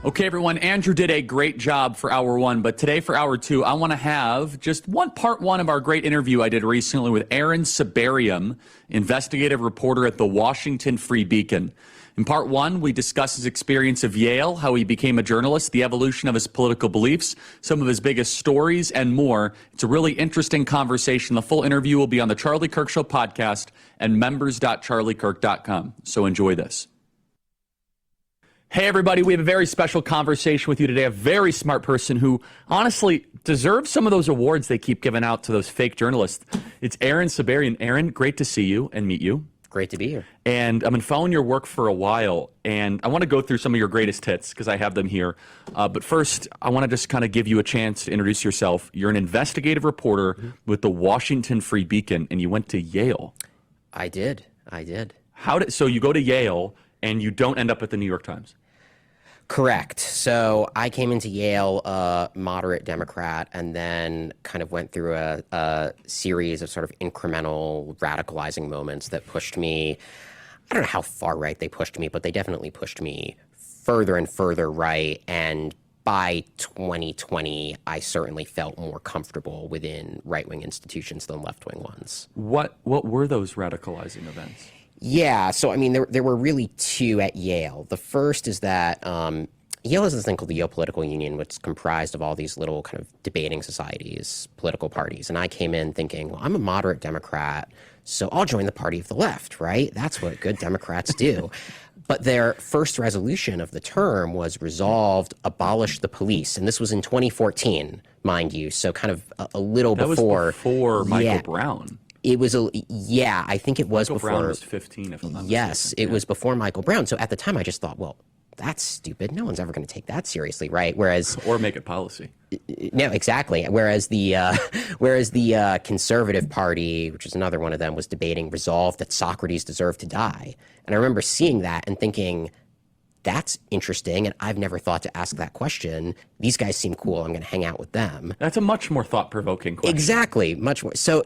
Okay, everyone, Andrew did a great job for hour one, but today for hour two, I want to have just part one of our great interview I did recently with Aaron Saberi, investigative reporter at the Washington Free Beacon. In part one, we discuss his experience of Yale, how he became a journalist, the evolution of his political beliefs, some of his biggest stories, and more. It's a really interesting conversation. The full interview will be on the Charlie Kirk Show podcast and members.charliekirk.com. So enjoy this. Hey, everybody, we have a very special conversation with you today. A very smart person who honestly deserves some of those awards they keep giving out to those fake journalists. It's Aaron Saberi. And Aaron, great to see you and meet you. Great to be here. And I've been following your work for a while, and I want to go through some of your greatest hits because I have them here. But first, I want to just kind of give you a chance to introduce yourself. You're an investigative reporter with the Washington Free Beacon, and you went to Yale. I did. So you go to Yale, and you don't end up at the New York Times? Correct. So I came into Yale a moderate Democrat and then kind of went through a series of sort of incremental radicalizing moments that pushed me. I don't know how far right they pushed me, but they definitely pushed me further and further right. And by 2020, I certainly felt more comfortable within right-wing institutions than left-wing ones. What were those radicalizing events? Yeah, so I mean, there were really two at Yale. The first is that Yale has this thing called the Yale Political Union, which is comprised of all these little kind of debating societies, political parties. And I came in thinking, well, I'm a moderate Democrat, so I'll join the party of the left, right? That's what good Democrats do. But their first resolution of the term was resolved, abolish the police. And this was in 2014, mind you, so kind of a little before. That was before Michael Brown. It was I think it was before. Michael Brown was 15, if I'm not Yes, mistaken. it was before Michael Brown. So at the time, I just thought, well, that's stupid. No one's ever going to take that seriously, right? Whereas, or make it policy. No, exactly. Whereas the Conservative Party, which is another one of them, was debating resolve that Socrates deserved to die. And I remember seeing that and thinking, that's interesting, and I've never thought to ask that question. These guys seem cool. I'm going to hang out with them. That's a much more thought-provoking question. Exactly, much more. So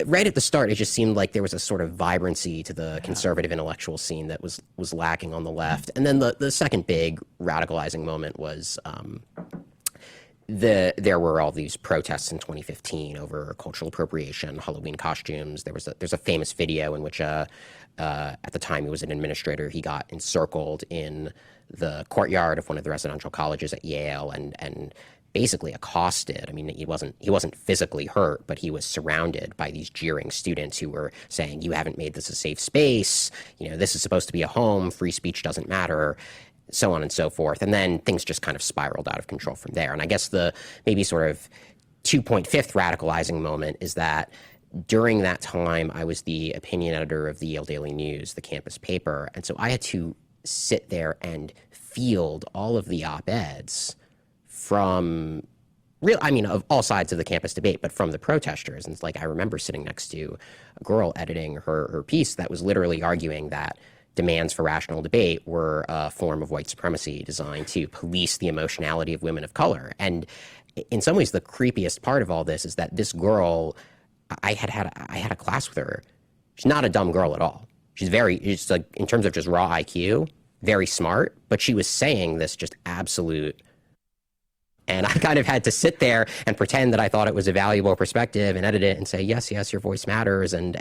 right at the start, it just seemed like there was a sort of vibrancy to the conservative intellectual scene that was lacking on the left. And then the second big radicalizing moment was there were all these protests in 2015 over cultural appropriation, Halloween costumes. There's a famous video in which at the time he was an administrator, he got encircled in the courtyard of one of the residential colleges at Yale and basically accosted. I mean, he wasn't physically hurt, but he was surrounded by these jeering students who were saying, you haven't made this a safe space, this is supposed to be a home, free speech doesn't matter, so on and so forth. And then things just kind of spiraled out of control from there. And I guess the maybe sort of 2.5th radicalizing moment is that during that time, I was the opinion editor of the Yale Daily News, the campus paper. And so I had to sit there and field all of the op-eds from of all sides of the campus debate, but from the protesters. And it's like, I remember sitting next to a girl editing her piece that was literally arguing that demands for rational debate were a form of white supremacy designed to police the emotionality of women of color. And in some ways, the creepiest part of all this is that this girl, I had a class with her. She's not a dumb girl at all. She's like, in terms of just raw IQ, very smart, but she was saying this just absolute. And I kind of had to sit there and pretend that I thought it was a valuable perspective and edit it and say, yes, your voice matters, and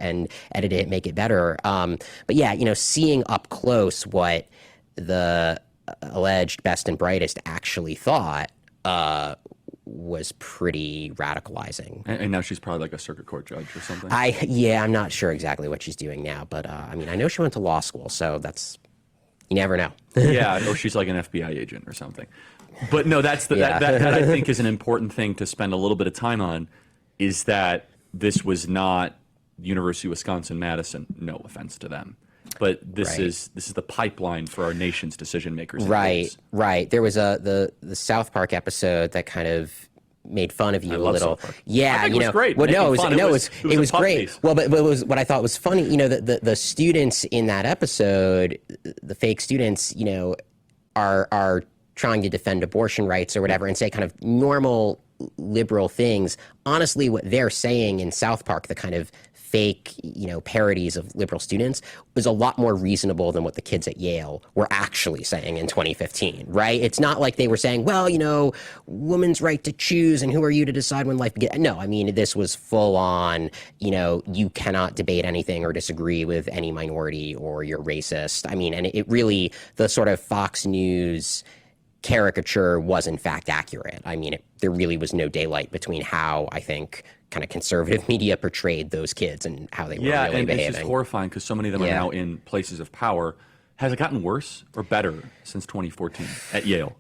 edit it, make it better. But yeah, seeing up close what the alleged best and brightest actually thought was pretty radicalizing. And now she's probably like a circuit court judge or something. I'm not sure exactly what she's doing now, but I know she went to law school, so you never know. Yeah, or she's like an FBI agent or something. But no, that I think is an important thing to spend a little bit of time on, is that this was not University of Wisconsin-Madison, no offense to them. But this is the pipeline for our nation's decision makers. Right. There was the South Park episode that kind of made fun of you a little. Yeah, I think it was great. Well, it was great. Piece. Well, but it was what I thought was funny. The students in that episode, the fake students, are trying to defend abortion rights or whatever, and say kind of normal liberal things. Honestly, what they're saying in South Park, the kind of fake, parodies of liberal students, was a lot more reasonable than what the kids at Yale were actually saying in 2015, right? It's not like they were saying, well, women's right to choose and who are you to decide when life begins. No, I mean, this was full on, you cannot debate anything or disagree with any minority or you're racist. I mean, and it really, the sort of Fox News caricature was in fact accurate. I mean, there really was no daylight between how, I think, kind of conservative media portrayed those kids and how they were really behaving. Yeah, and it's just horrifying because so many of them are now in places of power. Has it gotten worse or better since 2014 at Yale?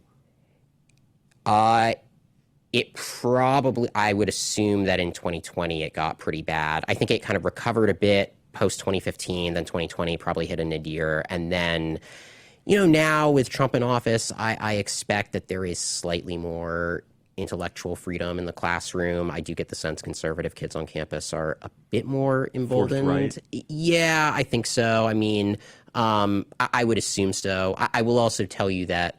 It probably, I would assume that in 2020 it got pretty bad. I think it kind of recovered a bit post 2015, then 2020 probably hit a nadir. And then, now with Trump in office, I expect that there is slightly more intellectual freedom in the classroom. I do get the sense conservative kids on campus are a bit more emboldened. Forthright. Yeah, I think so. I mean, I would assume so. I will also tell you that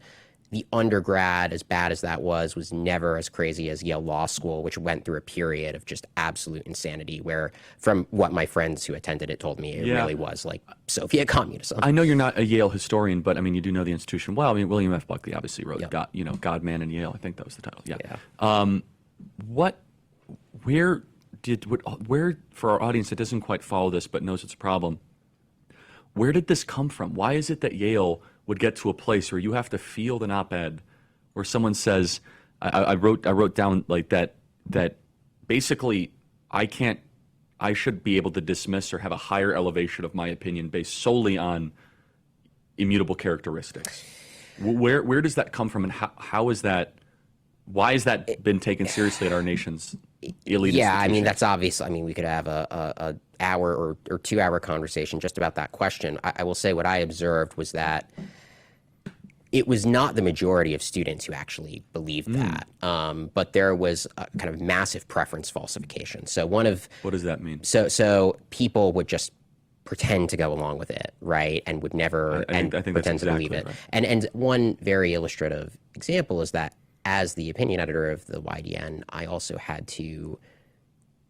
the undergrad, as bad as that was never as crazy as Yale Law School, which went through a period of just absolute insanity where, from what my friends who attended it told me, it really was like Soviet communism. I know you're not a Yale historian, but I mean, you do know the institution well. I mean, William F. Buckley obviously wrote God, Man, and Yale. I think that was the title. Where, for our audience that doesn't quite follow this but knows it's a problem, where did this come from? Why is it that Yale would get to a place where you have to field an op-ed where someone says, I wrote down like that basically I should be able to dismiss or have a higher elevation of my opinion based solely on immutable characteristics. Where does that come from, and how is that? Why has that been taken seriously at our nation's elite institution? I mean, that's obvious. I mean, we could have a hour or 2 hour conversation just about that question. I will say what I observed was that it was not the majority of students who actually believed that, but there was a kind of massive preference falsification. So what does that mean? So people would just pretend to go along with it, right, and would never I think pretend to believe it. Right. And one very illustrative example is that as the opinion editor of the YDN, I also had to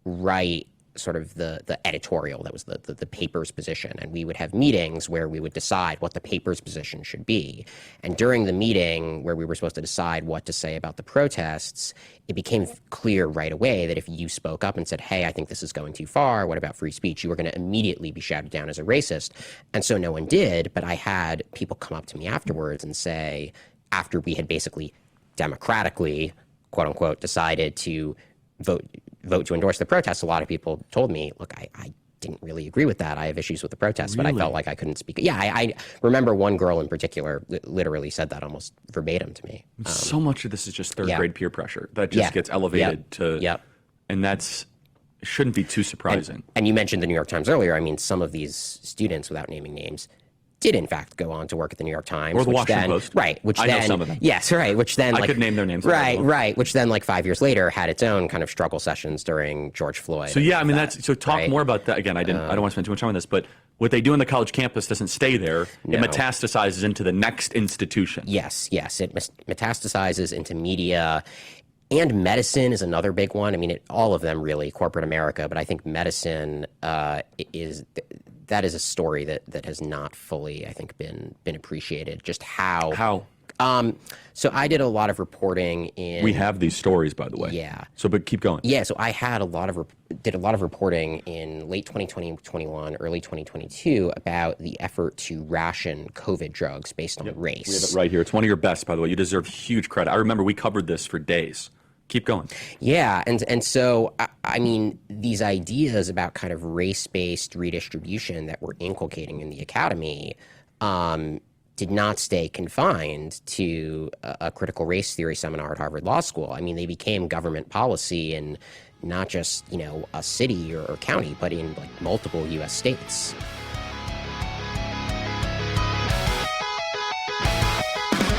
write sort of the editorial that was the paper's position, and we would have meetings where we would decide what the paper's position should be. And during the meeting where we were supposed to decide what to say about the protests, it became clear right away that if you spoke up and said, hey, I think this is going too far, what about free speech, you were going to immediately be shouted down as a racist. And so no one did, but I had people come up to me afterwards and say, after we had basically democratically, quote unquote, decided to vote to endorse the protests, a lot of people told me, look, I didn't really agree with that. I have issues with the protests, but I felt like I couldn't speak. Yeah, I remember one girl in particular literally said that almost verbatim to me. So much of this is just third grade peer pressure that just gets elevated to, and that's shouldn't be too surprising. And you mentioned the New York Times earlier. I mean, some of these students, without naming names, did in fact go on to work at the New York Times. Or the Washington Post. Right. I know some of them. Yes, right. Which then I could name their names. Right. Which then 5 years later had its own kind of struggle sessions during George Floyd. So I mean talk more about that. Again, I don't want to spend too much time on this, but what they do on the college campus doesn't stay there. No. It metastasizes into the next institution. Yes. It metastasizes into media. And medicine is another big one. I mean, all of them really, corporate America, but I think medicine is a story that has not fully, I think, been appreciated. Just how? So I did a lot of reporting in. We have these stories, by the way. Yeah. So, but keep going. Yeah. So I had did a lot of reporting in late 2021, early 2022 about the effort to ration COVID drugs based on race. We have it right here. It's one of your best, by the way. You deserve huge credit. I remember we covered this for days. Keep going. Yeah, and so, I mean, these ideas about kind of race-based redistribution that we're inculcating in the academy did not stay confined to a critical race theory seminar at Harvard Law School. I mean, they became government policy in not just, a city or county, but in multiple U.S. states.